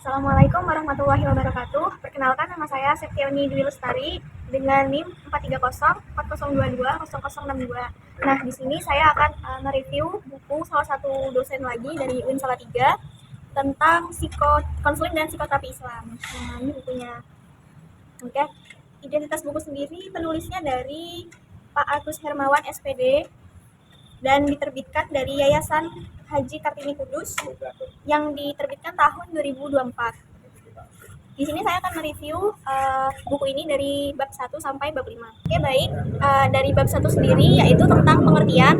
Assalamualaikum warahmatullahi wabarakatuh. Perkenalkan, nama saya Septiani Dwi Lestari dengan NIM 43040220062. Nah, di sini saya akan nge-review buku salah satu dosen lagi dari UIN Salatiga tentang konseling dan psikoterapi Islam. Nah, ini bukunya. Oke. Identitas buku sendiri penulisnya dari Pak Agus Hermawan SPD dan diterbitkan dari Yayasan Haji Kartini Kudus yang diterbitkan tahun 2024. Di sini saya akan mereview buku ini dari bab 1 sampai bab 5. Oke, baik. Dari bab 1 sendiri yaitu tentang pengertian,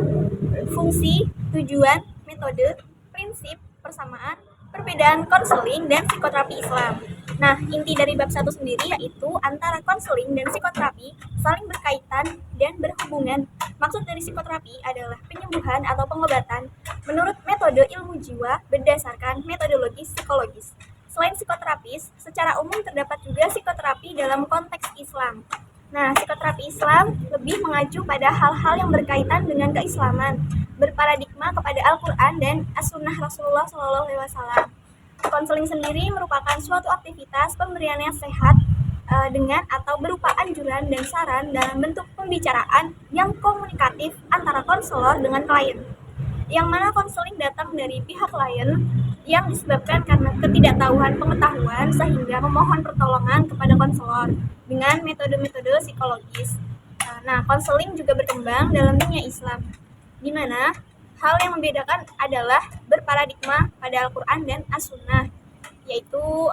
fungsi, tujuan, metode, prinsip, persamaan, perbedaan konseling dan psikoterapi Islam. Nah, inti dari bab 1 sendiri yaitu antara konseling dan psikoterapi saling berkaitan dan berhubungan. Maksud dari psikoterapi adalah penyembuhan atau pengobatan menurut metode ilmu jiwa berdasarkan metodologi psikologis. Selain psikoterapis, secara umum terdapat juga psikoterapi dalam konteks Islam. Nah, psikoterapi Islam lebih mengacu pada hal-hal yang berkaitan dengan keislaman, berparadigma kepada Al-Quran dan As-Sunnah Rasulullah SAW. Konseling sendiri merupakan suatu aktivitas pemberian nasihat dengan atau berupa anjuran dan saran dalam bentuk pembicaraan yang komunikatif antara konselor dengan klien. Yang mana konseling datang dari pihak klien yang disebabkan karena ketidaktahuan pengetahuan sehingga memohon pertolongan kepada konselor dengan metode-metode psikologis. Nah, konseling juga berkembang dalam dunia Islam, di mana hal yang membedakan adalah berparadigma pada Al-Quran dan As-Sunnah, yaitu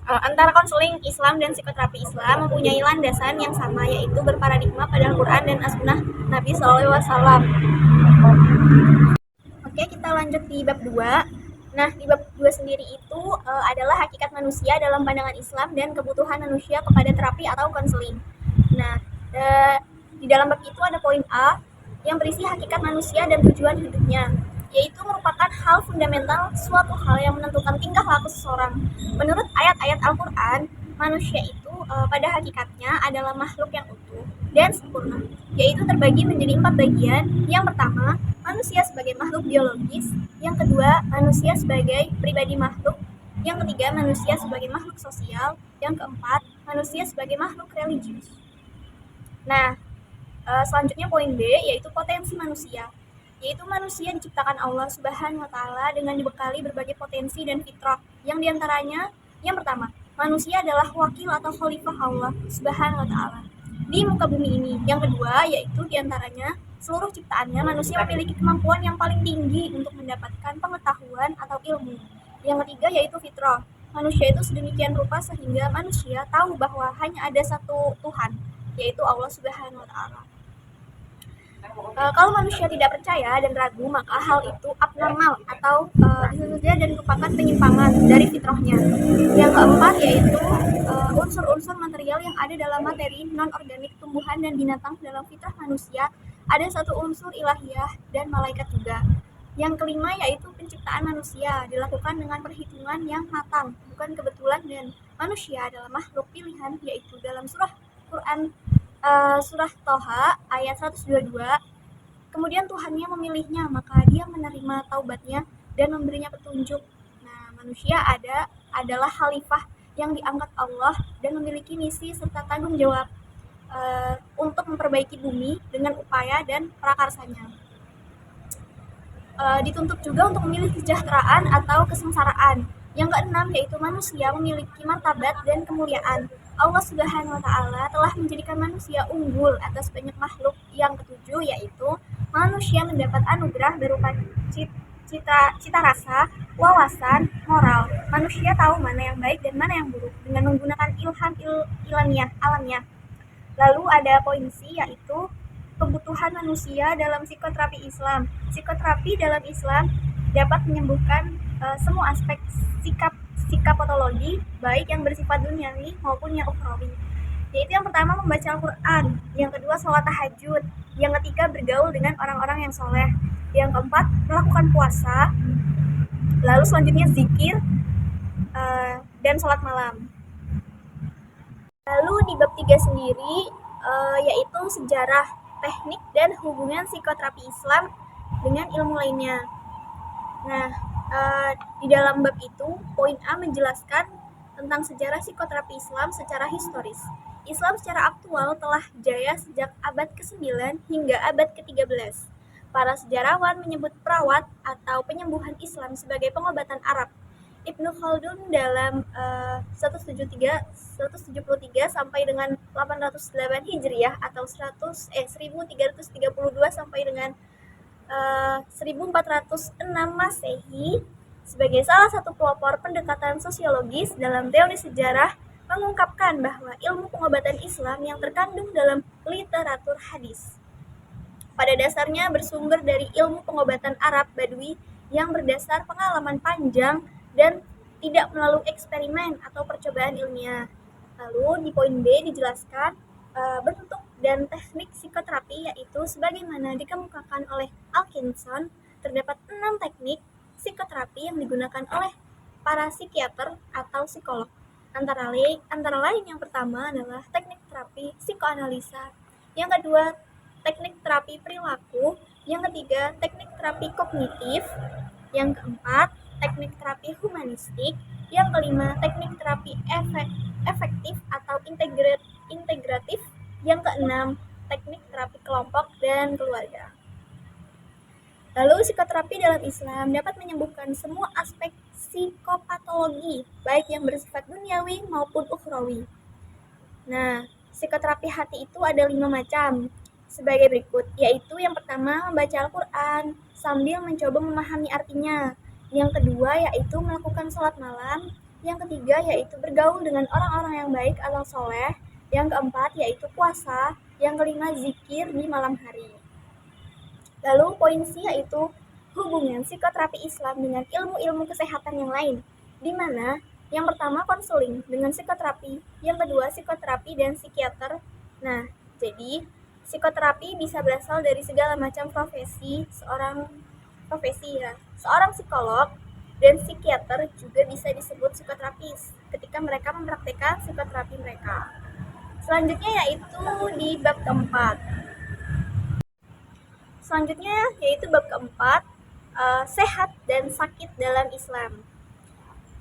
antara konseling Islam dan psikoterapi Islam mempunyai landasan yang sama, yaitu berparadigma pada Al-Quran dan As-Sunnah Nabi SAW. Oke, kita lanjut di bab 2. Nah, di bab 2 sendiri itu adalah hakikat manusia dalam pandangan Islam dan kebutuhan manusia kepada terapi atau konseling. Nah, di dalam bab itu ada poin A yang berisi hakikat manusia dan tujuan hidupnya, yaitu merupakan hal fundamental, suatu hal yang menentukan tingkah laku seseorang. Menurut ayat-ayat Al-Quran, manusia itu pada hakikatnya adalah makhluk yang utuh dan sempurna, yaitu terbagi menjadi 4 bagian. Yang pertama, manusia sebagai makhluk biologis. Yang kedua, manusia sebagai pribadi makhluk. Yang ketiga, manusia sebagai makhluk sosial. Yang keempat, manusia sebagai makhluk religius. Nah, selanjutnya poin B, yaitu potensi manusia, yaitu manusia diciptakan Allah Subhanahu wa Ta'ala dengan dibekali berbagai potensi dan fitrah, yang diantaranya yang pertama, manusia adalah wakil atau khalifah Allah Subhanahu wa Ta'ala di muka bumi ini. Yang kedua, yaitu diantaranya seluruh ciptaannya manusia memiliki kemampuan yang paling tinggi untuk mendapatkan pengetahuan atau ilmu. Yang ketiga, yaitu fitrah, manusia itu sedemikian rupa sehingga manusia tahu bahwa hanya ada satu Tuhan, yaitu Allah Subhanahu wa Ta'ala. Kalau manusia tidak percaya dan ragu, maka hal itu abnormal atau bisa dan merupakan penyimpangan dari fitrahnya. Yang keempat, yaitu unsur-unsur material yang ada dalam materi non-organik tumbuhan dan binatang. Dalam fitrah manusia ada satu unsur ilahiyah dan malaikat juga. Yang kelima, yaitu penciptaan manusia dilakukan dengan perhitungan yang matang, bukan kebetulan, dan manusia adalah makhluk pilihan, yaitu dalam surah Quran surah Toha ayat 122. Kemudian Tuhannya memilihnya, maka dia menerima taubatnya dan memberinya petunjuk. Nah, manusia adalah khalifah yang diangkat Allah dan memiliki misi serta tanggung jawab untuk memperbaiki bumi dengan upaya dan prakarsanya. Dituntut juga untuk memilih kesejahteraan atau kesengsaraan. Yang keenam, yaitu manusia memiliki martabat dan kemuliaan. Allah Subhanahu wa Ta'ala telah menjadikan manusia unggul atas banyak makhluk. Yang ketujuh, yaitu manusia mendapat anugerah berupa cita rasa, wawasan, moral. Manusia tahu mana yang baik dan mana yang buruk dengan menggunakan ilham alamiah. Lalu ada poin C, yaitu kebutuhan manusia dalam psikoterapi Islam. Psikoterapi dalam Islam dapat menyembuhkan semua aspek sikap patologi, baik yang bersifat duniawi maupun yang ukhrawi. Yaitu yang pertama, membaca Al-Quran. Yang kedua, sholat tahajud. Yang ketiga, bergaul dengan orang-orang yang soleh. Yang keempat, melakukan puasa. Lalu selanjutnya zikir dan sholat malam. Lalu di bab 3 sendiri yaitu sejarah, teknik, dan hubungan psikoterapi Islam dengan ilmu lainnya. Nah, di dalam bab itu, poin A menjelaskan tentang sejarah psikoterapi Islam secara historis. Islam secara aktual telah jaya sejak abad ke-9 hingga abad ke-13. Para sejarawan menyebut perawat atau penyembuhan Islam sebagai pengobatan Arab. Ibnu Khaldun dalam 173 sampai dengan 808 Hijriah atau 1332 sampai dengan 1406 Masehi sebagai salah satu pelopor pendekatan sosiologis dalam teori sejarah mengungkapkan bahwa ilmu pengobatan Islam yang terkandung dalam literatur hadis pada dasarnya bersumber dari ilmu pengobatan Arab Badui yang berdasar pengalaman panjang dan tidak melalui eksperimen atau percobaan ilmiah. Lalu di poin B dijelaskan bentuk dan teknik psikoterapi, yaitu sebagaimana dikemukakan oleh Alkinson, terdapat 6 teknik psikoterapi yang digunakan oleh para psikiater atau psikolog. Antara lain yang pertama adalah teknik terapi psikoanalisa, yang kedua teknik terapi perilaku, yang ketiga teknik terapi kognitif, yang keempat teknik terapi humanistik, yang kelima teknik terapi efektif atau integratif, yang keenam teknik terapi kelompok dan keluarga. Lalu psikoterapi dalam Islam dapat menyembuhkan semua aspek psikopatologi, baik yang bersifat duniawi maupun ukhrawi. Nah, psikoterapi hati itu ada 5 macam sebagai berikut, yaitu yang pertama membaca Al-Quran sambil mencoba memahami artinya. Yang kedua yaitu melakukan sholat malam. Yang ketiga yaitu bergaul dengan orang-orang yang baik atau soleh. Yang keempat yaitu puasa. Yang kelima zikir di malam hari. Lalu poin C yaitu hubungan psikoterapi Islam dengan ilmu-ilmu kesehatan yang lain, di mana yang pertama konseling dengan psikoterapi, yang kedua psikoterapi dan psikiater. Nah, jadi psikoterapi bisa berasal dari segala macam profesi ya. Seorang psikolog dan psikiater juga bisa disebut psikoterapis ketika mereka mempraktikkan psikoterapi mereka. Selanjutnya yaitu di bab keempat. Sehat dan sakit dalam Islam.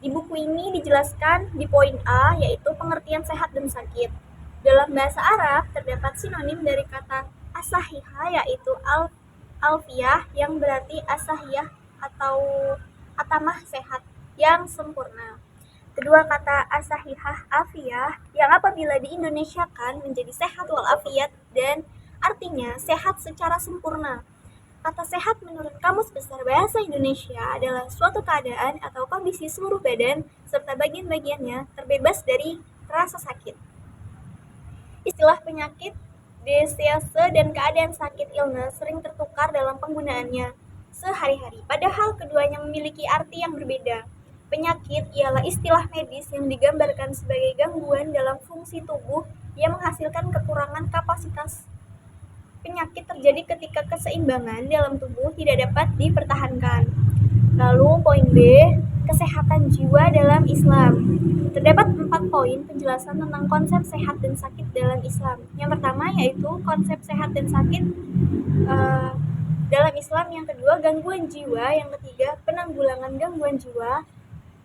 Di buku ini dijelaskan di poin A yaitu pengertian sehat dan sakit. Dalam bahasa Arab terdapat sinonim dari kata asahihah yaitu alfiyah yang berarti asahiyah atau atamah sehat yang sempurna. Kedua kata asahihah afiyah yang apabila diindonesiakan menjadi sehat wal afiyat dan artinya sehat secara sempurna. Kata sehat menurut Kamus Besar Bahasa Indonesia adalah suatu keadaan atau kondisi seluruh badan serta bagian-bagiannya terbebas dari rasa sakit. Istilah penyakit, disease, dan keadaan sakit illness sering tertukar dalam penggunaannya sehari-hari, padahal keduanya memiliki arti yang berbeda. Penyakit ialah istilah medis yang digambarkan sebagai gangguan dalam fungsi tubuh yang menghasilkan kekurangan kapasitas. Penyakit terjadi ketika keseimbangan dalam tubuh tidak dapat dipertahankan. Lalu poin B, kesehatan jiwa dalam Islam. Terdapat 4 poin penjelasan tentang konsep sehat dan sakit dalam Islam. Yang pertama yaitu konsep sehat dan sakit dalam Islam. Yang kedua gangguan jiwa. Yang ketiga penanggulangan gangguan jiwa.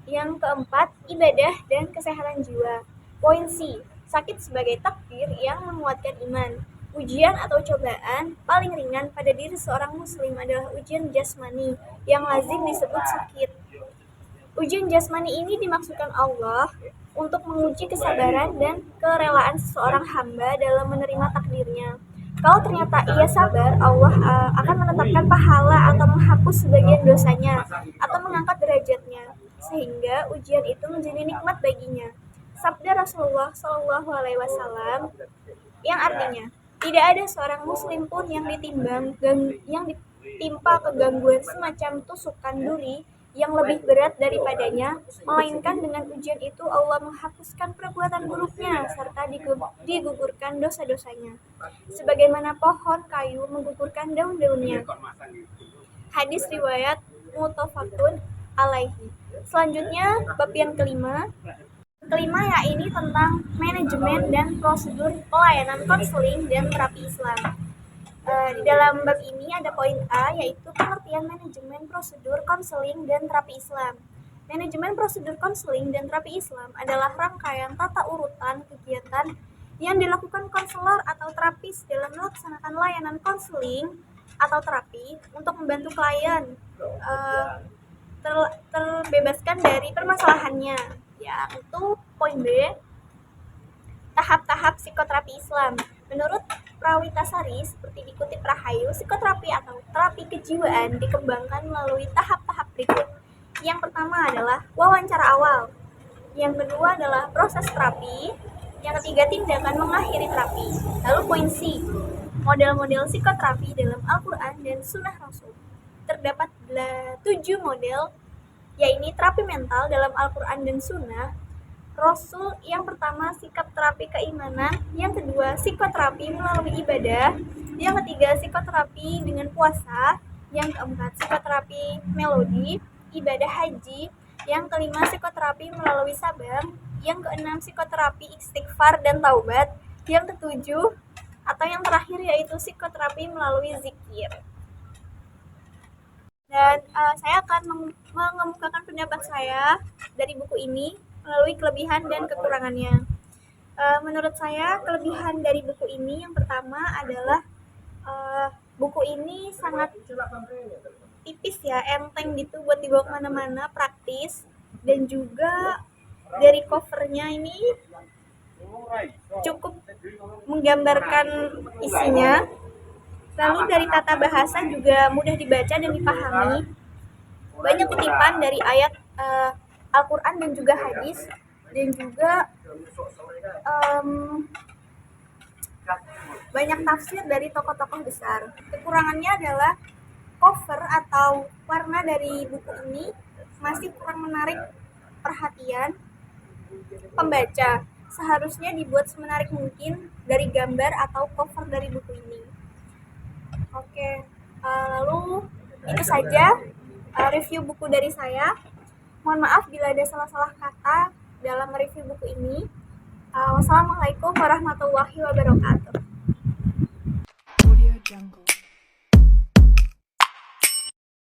Yang keempat ibadah dan kesehatan jiwa. Poin C, sakit sebagai takdir yang menguatkan iman. Ujian atau cobaan paling ringan pada diri seorang muslim adalah ujian jasmani yang lazim disebut sakit. Ujian jasmani ini dimaksudkan Allah untuk menguji kesabaran dan kerelaan seseorang hamba dalam menerima takdirnya. Kalau ternyata ia sabar, Allah akan menetapkan pahala atau menghapus sebagian dosanya atau mengangkat derajatnya, sehingga ujian itu menjadi nikmat baginya. Sabda Rasulullah SAW yang artinya, tidak ada seorang muslim pun yang ditimpa kegangguan semacam tusukan duri yang lebih berat daripadanya, melainkan dengan ujian itu Allah menghapuskan perbuatan buruknya serta digugurkan dosa-dosanya, sebagaimana pohon kayu menggugurkan daun-daunnya. Hadis riwayat muttafaqun alaihi. Selanjutnya bab yang kelima yakni tentang manajemen dan prosedur pelayanan konseling dan terapi Islam. Di dalam bab ini ada poin A, yaitu pengertian manajemen prosedur konseling dan terapi Islam. Manajemen prosedur konseling dan terapi Islam adalah rangkaian tata urutan kegiatan yang dilakukan konselor atau terapis dalam melaksanakan layanan konseling atau terapi untuk membantu klien terbebaskan dari permasalahannya. Ya, itu poin B. Tahap-tahap psikoterapi Islam. Menurut Prawitasari, seperti dikutip Rahayu, psikoterapi atau terapi kejiwaan dikembangkan melalui tahap-tahap berikut. Yang pertama adalah wawancara awal. Yang kedua adalah proses terapi. Yang ketiga, tindakan mengakhiri terapi. Lalu poin C, model-model psikoterapi dalam Al-Quran dan Sunnah Rasul. Terdapat 7 model, yaitu terapi mental dalam Al-Quran dan Sunnah Rasul. Yang pertama, sikap terapi keimanan. Yang kedua, psikoterapi melalui ibadah. Yang ketiga, psikoterapi dengan puasa. Yang keempat, psikoterapi melodi, ibadah haji. Yang kelima, psikoterapi melalui sabar. Yang keenam, psikoterapi istighfar dan taubat. Yang ketujuh, atau yang terakhir, yaitu psikoterapi melalui zikir. Dan saya akan mengemukakan pendapat saya dari buku ini melalui kelebihan dan kekurangannya. Menurut saya, kelebihan dari buku ini yang pertama adalah buku ini sangat tipis ya, enteng gitu buat dibawa kemana-mana, praktis, dan juga dari covernya ini cukup menggambarkan isinya. Lalu dari tata bahasa juga mudah dibaca dan dipahami. Banyak kutipan dari ayat Al-Quran dan juga hadis, dan juga banyak tafsir dari tokoh-tokoh besar. Kekurangannya adalah cover atau warna dari buku ini masih kurang menarik perhatian pembaca. Seharusnya dibuat semenarik mungkin dari gambar atau cover dari buku ini. Oke, lalu itu saja review buku dari saya. Mohon maaf bila ada salah-salah kata dalam review buku ini. Wassalamualaikum warahmatullahi wabarakatuh.